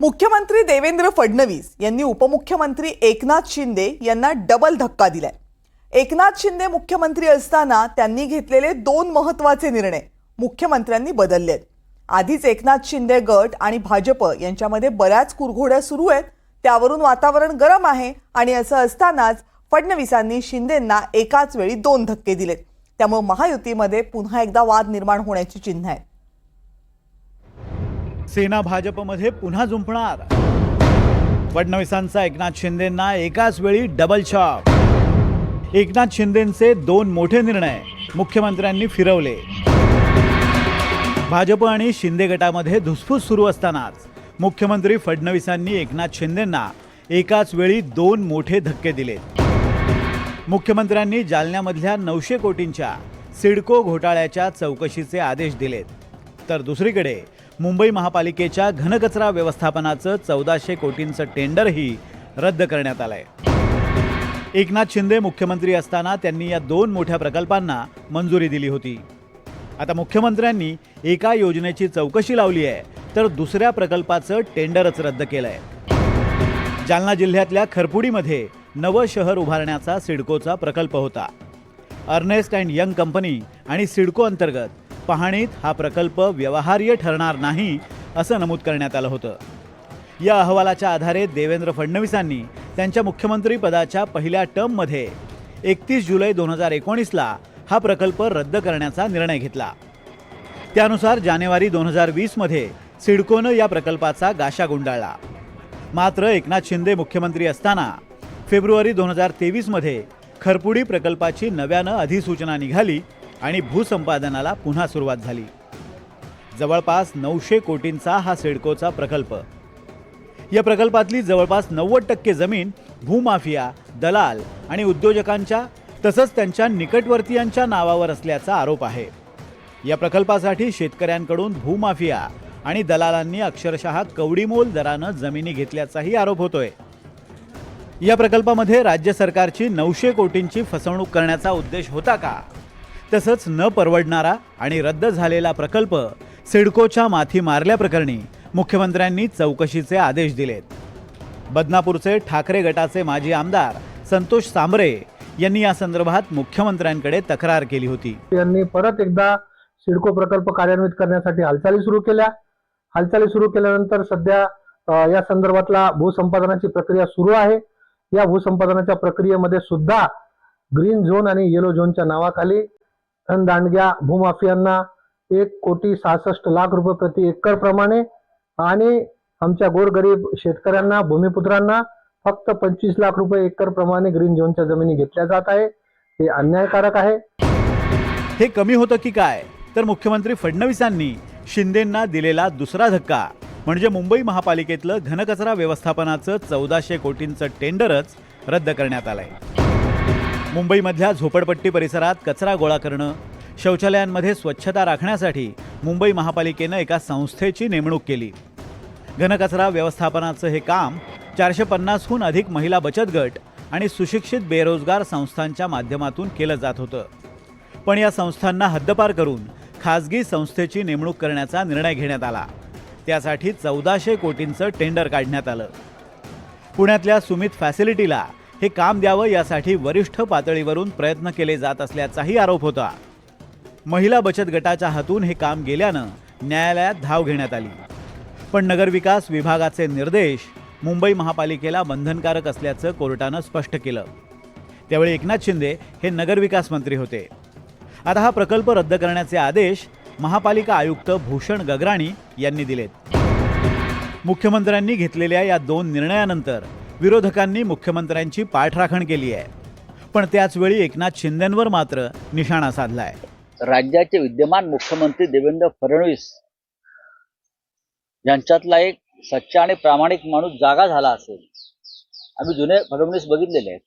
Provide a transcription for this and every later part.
मुख्यमंत्री देवेंद्र फडणवीस यांनी उपमुख्यमंत्री एकनाथ शिंदे यांना डबल धक्का दिलाय। एकनाथ शिंदे मुख्यमंत्री असताना त्यांनी घेतलेले दोन महत्त्वाचे निर्णय मुख्यमंत्र्यांनी बदललेत। आधीच एकनाथ शिंदे गट आणि भाजप यांच्यामध्ये बऱ्याच कुरघोड्या सुरू आहेत, त्यावरून वातावरण गरम आहे आणि असं असतानाच फडणवीसांनी शिंदेंना एकाच वेळी दोन धक्के दिलेत। त्यामुळे महायुतीमध्ये पुन्हा एकदा वाद निर्माण होण्याची चिन्ह आहेत। सेना भाजपमध्ये पुन्हा जुंपणार, फडणवीसांचा एकनाथ शिंदेंना एकाच वेळी डबल शॉक। एकनाथ शिंदेंचे दोन मोठे निर्णय मुख्यमंत्र्यांनी फिरवले। भाजप आणि शिंदे गटामध्ये धुसफूस सुरू असतानाच मुख्यमंत्री फडणवीसांनी एकनाथ शिंदेंना एकाच वेळी दोन मोठे धक्के दिले। मुख्यमंत्र्यांनी जालन्यामधल्या 900 कोटींच्या सिडको घोटाळ्याच्या चौकशीचे आदेश दिलेत, तर दुसरीकडे मुंबई महापालिकेच्या घनकचरा व्यवस्थापनाचं 1400 कोटींचं टेंडरही रद्द करण्यात आलंय। एकनाथ शिंदे मुख्यमंत्री असताना त्यांनी या दोन मोठ्या प्रकल्पांना मंजुरी दिली होती। आता मुख्यमंत्र्यांनी एका योजनेची चौकशी लावली आहे, तर दुसऱ्या प्रकल्पाचं टेंडरच रद्द केलंय। जालना जिल्ह्यातल्या खरपुडीमध्ये नवं शहर उभारण्याचा सिडकोचा प्रकल्प होता। अर्नेस्ट अँड यंग कंपनी आणि सिडको अंतर्गत पाहणीत हा प्रकल्प व्यवहार्य ठरणार नाही असं नमूद करण्यात आलं होतं। या अहवालाच्या आधारे देवेंद्र फडणवीसांनी त्यांच्या मुख्यमंत्री पदाच्या पहिल्या टर्ममध्ये 31 जुलै 2019ला हा प्रकल्प रद्द करण्याचा निर्णय घेतला। त्यानुसार जानेवारी 2020मध्ये सिडकोनं या प्रकल्पाचा गाशा गुंडाळला। मात्र एकनाथ शिंदे मुख्यमंत्री असताना फेब्रुवारी 2023मध्ये खरपुडी प्रकल्पाची नव्यानं अधिसूचना निघाली आणि भूसंपादनाला पुन्हा सुरुवात झाली। जवळपास 900 कोटींचा हा सिडकोचा प्रकल्प। या प्रकल्पातली जवळपास 90% जमीन भूमाफिया, दलाल आणि उद्योजकांच्या तसंच त्यांच्या निकटवर्तीयांच्या नावावर असल्याचा आरोप आहे। या प्रकल्पासाठी शेतकऱ्यांकडून भूमाफिया आणि दलालांनी अक्षरशः कवडीमोल दरानं जमिनी घेतल्याचाही आरोप होतोय। या प्रकल्पामध्ये राज्य सरकारची 900 कोटींची फसवणूक करण्याचा उद्देश होता का? तसंच न परवडणारा आणि रद्द झालेला प्रकल्प सिडकोच्या माथी मारल्याप्रकरणी मुख्यमंत्र्यांनी चौकशीचे आदेश दिलेत। बदनापूरचे ठाकरे गटाचे माजी आमदार संतोष सांबरे यांनी या संदर्भात मुख्यमंत्र्यांकडे तक्रार केली होती। यांनी परत एकदा सिडको प्रकल्प कार्यान्वित करण्यासाठी हालचाली सुरू केल्या। हालचाली सुरू केल्यानंतर सध्या या संदर्भातला भूसंपादनाची प्रक्रिया सुरू आहे। या भूसंपादनाच्या प्रक्रियेमध्ये सुद्धा ग्रीन झोन आणि येलो झोनच्या नावाखाली दांडग्या भूमाफियांना 1,66,00,000 रुपये प्रति एकर प्रमाणे आणि आमच्या गोरगरीब शेतकऱ्यांना भूमिपुत्रांना फक्त 25 लाख रुपये एकर प्रमाणे ग्रीन झोनच्या जमिनी घेतल्या जात आहे। हे अन्यायकारक आहे। हे कमी होतं की काय? तर मुख्यमंत्री फडणवीसांनी शिंदेंना दिलेला दुसरा धक्का म्हणजे मुंबई महापालिकेतलं घनकचरा व्यवस्थापनाचं 1400 कोटींचं टेंडरच रद्द करण्यात आलंय। मुंबईमधल्या झोपडपट्टी परिसरात कचरा गोळा करणं, शौचालयांमध्ये स्वच्छता राखण्यासाठी मुंबई महापालिकेनं एका संस्थेची नेमणूक केली। घनकचरा व्यवस्थापनाचं हे काम 450हून अधिक महिला बचत गट आणि सुशिक्षित बेरोजगार संस्थांच्या माध्यमातून केलं जात होतं। पण या संस्थांना हद्दपार करून खासगी संस्थेची नेमणूक करण्याचा निर्णय घेण्यात आला। त्यासाठी 1400 कोटींचं टेंडर काढण्यात आलं। पुण्यातल्या सुमित फॅसिलिटीला हे काम द्यावं यासाठी वरिष्ठ पातळीवरून प्रयत्न केले जात असल्याचाही आरोप होता। महिला बचत गटाच्या हातून हे काम गेल्यानं न्यायालयात धाव घेण्यात आली, पण नगरविकास विभागाचे निर्देश मुंबई महापालिकेला बंधनकारक असल्याचं कोर्टानं स्पष्ट केलं। त्यावेळी एकनाथ शिंदे हे नगरविकास मंत्री होते। आता हा प्रकल्प रद्द करण्याचे आदेश महापालिका आयुक्त भूषण गगराणी यांनी दिलेत। मुख्यमंत्र्यांनी घेतलेल्या या दोन निर्णयानंतर विरोधकांनी मुख्यमंत्र्यांची पाठराखण केली आहे, पण त्याच वेळी एकनाथ शिंदेंवर मात्र निशाणा साधलाय। राज्याचे विद्यमान मुख्यमंत्री देवेंद्र फडणवीस यांच्यातला एक सच्चा आणि प्रामाणिक माणूस जागा झाला असेल। आम्ही जुने फडणवीस बघितलेले आहेत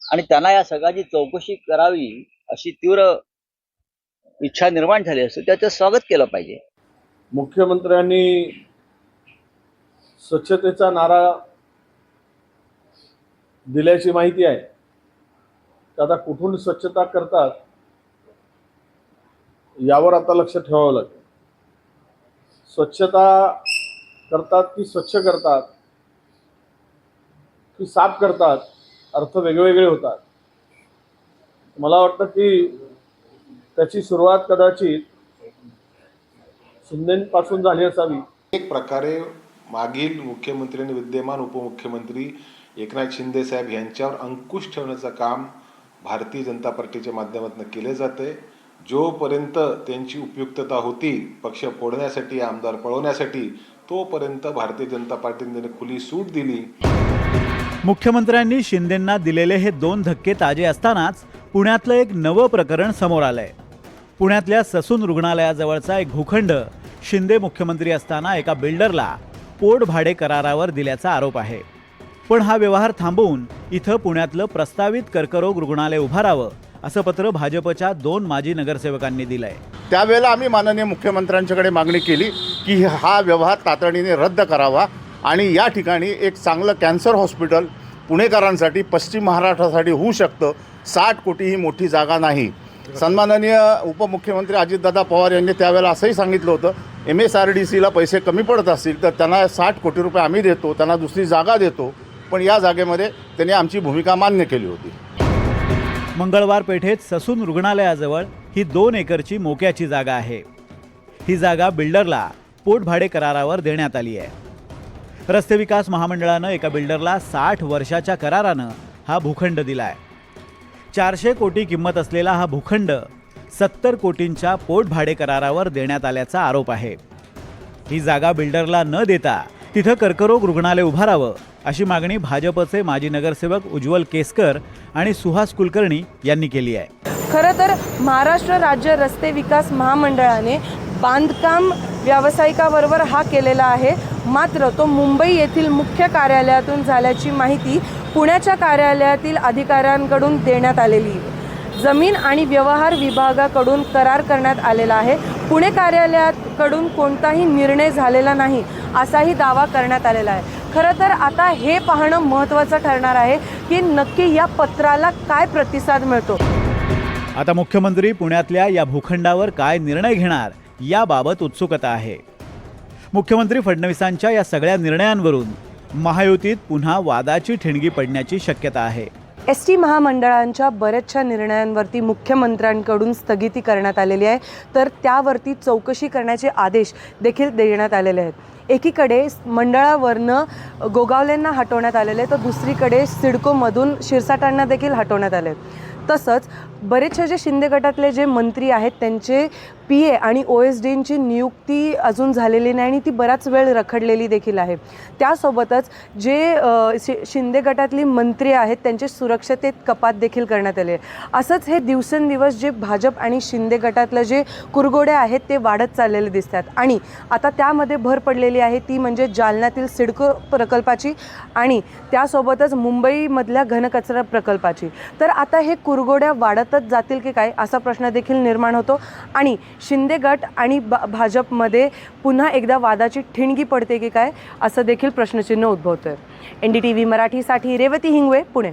आणि त्यांना या सगळ्याची चौकशी करावी अशी तीव्र इच्छा निर्माण झाली असेल, त्याचं स्वागत केलं पाहिजे। मुख्यमंत्र्यांनी स्वच्छतेचा नारा दिल्याची माहिती आहे। आता कुठून स्वच्छता करतात यावर आता लक्ष ठेवावं लागेल। स्वच्छता करतात की स्वच्छ करतात की साफ करतात, अर्थ वेगवेगळे होतात. मला वाटतं की त्याची सुरुवात कदाचित शिंदेपासून झाली असावी. एक प्रकारे मागील मुख्यमंत्री आणि विद्यमान उपमुख्यमंत्री एकनाथ शिंदे साहेब यांच्यावर अंकुश ठेवण्याचं काम भारतीय जनता पार्टीच्या माध्यमातून केले जाते. जोपर्यंत त्यांची उपयुक्तता होती पक्ष फोडण्यासाठी, आमदार पळवण्यासाठी, तोपर्यंत भारतीय जनता पार्टीने त्यांना खुली सूट दिली. मुख्यमंत्र्यांनी शिंदेंना दिलेले हे 2 धक्के ताजे असतानाच पुण्यातलं एक नवं प्रकरण समोर आलंय. पुण्यातल्या ससून रुग्णालयाजवळचा एक भूखंड शिंदे मुख्यमंत्री असताना एका बिल्डरला पोटभाडे करारावर दिल्याचा आरोप आहे. पण हा व्यवहार थांबवून इथं पुण्यातलं प्रस्तावित कर्करोग रुग्णालय उभारावं असं पत्र भाजपच्या 2 माजी नगरसेवकांनी दिलंय. त्यावेळेला आम्ही माननीय मुख्यमंत्र्यांच्याकडे मागणी केली की हा व्यवहार तातडीने रद्द करावा आणि या ठिकाणी एक चांगलं कॅन्सर हॉस्पिटल पुणेकरांसाठी, पश्चिम महाराष्ट्रासाठी होऊ शकतं. 60 कोटी ही मोठी जागा नाही. सन्माननीय उपमुख्यमंत्री अजितदादा पवार यांनी त्यावेळेला असंही सांगितलं होतं, MSRDCला पैसे कमी पडत असतील तर त्यांना 60 कोटी रुपये आम्ही देतो, त्यांना दुसरी जागा देतो. पण या जागेमध्ये त्यांनी आमची भूमिका मान्य केली होती. मंगळवार पेठेत ससून रुग्णालयाजवळ ही 2 एकरची मोक्याची जागा आहे. ही जागा बिल्डरला पोटभाडे करारावर देण्यात आली आहे. रस्ते विकास महामंडळानं एका बिल्डरला 60 वर्षाच्या करारानं हा भूखंड दिलाय. 400 कोटी किंमत असलेला हा भूखंड 70 कोटींच्या पोटभाडे करारावर देण्यात आल्याचा आरोप आहे. ही जागा बिल्डरला न देता तिथं कर्करोग रुग्णालय उभारावं अशी मागणी भाजपचे माजी नगरसेवक उज्ज्वल केसकर आणि सुहास कुलकर्णी यांनी केली आहे. खरं तर महाराष्ट्र राज्य रस्ते विकास महामंडळाने बांधकाम व्यावसायिकाबरोबर हा केलेला आहे. मात्र तो मुंबई येथील मुख्य कार्यालयातून झाल्याची माहिती पुण्याच्या कार्यालयातील अधिकाऱ्यांकडून देण्यात आलेली. जमीन आणि व्यवहार विभागाकडून करार करण्यात आलेला आहे. पुणे कार्यालयाकडून कोणताही निर्णय झालेला नाही असाही दावा करण्यात आलेला आहे. खरं तर आता हे पाहणं महत्त्वाचं ठरणार आहे की नक्की या पत्राला काय प्रतिसाद मिळतो. आता मुख्यमंत्री पुण्यातल्या या भूखंडावर काय निर्णय घेणार याबाबत उत्सुकता आहे. मुख्यमंत्री फडणवीसांच्या या सगळ्या निर्णयांवरून महायुतीत पुन्हा वादाची ठिणगी पडण्याची शक्यता आहे. ST महामंडळांच्या बऱ्याचशा निर्णयांवरती मुख्यमंत्र्यांकडून स्थगिती करण्यात आलेली आहे, तर त्यावरती चौकशी करण्याचे आदेश देखील देण्यात आलेले आहेत. एकीकडे मंडळावरनं गोगावलेंना हटवण्यात आलेले आहे, तर दुसरीकडे सिडकोमधून शिरसाटांना देखील हटवण्यात आले. तसंच बरेचसे जे शिंदे गटातले जे मंत्री आहेत त्यांचे PA आणि OSDची नियुक्ती अजून झालेली नाही आणि ती बराच वेळ रखडलेली देखील आहे. त्यासोबतच जे शिंदे गटातली मंत्री आहेत त्यांचे सुरक्षतेत कपात देखील करण्यात आले. असंच हे दिवसेंदिवस जे भाजप आणि शिंदे गटातलं जे कुरघोड्या आहेत ते वाढत चाललेले दिसतात. आणि आता त्यामध्ये भर पडलेली आहे ती म्हणजे जालन्यातील सिडको प्रकल्पाची आणि त्यासोबतच मुंबईमधल्या घनकचरा प्रकल्पाची. तर आता हे कुरघोड्या वाढतच जातील की काय असा प्रश्न देखील निर्माण होतो आणि शिंदे गट आणि भाजपमध्ये पुन्हा एकदा वादाची ठिणगी पडते की काय असं देखील प्रश्नचिन्ह उद्भवतोय. NDTV मराठीसाठी रेवती हिंगवे, पुणे.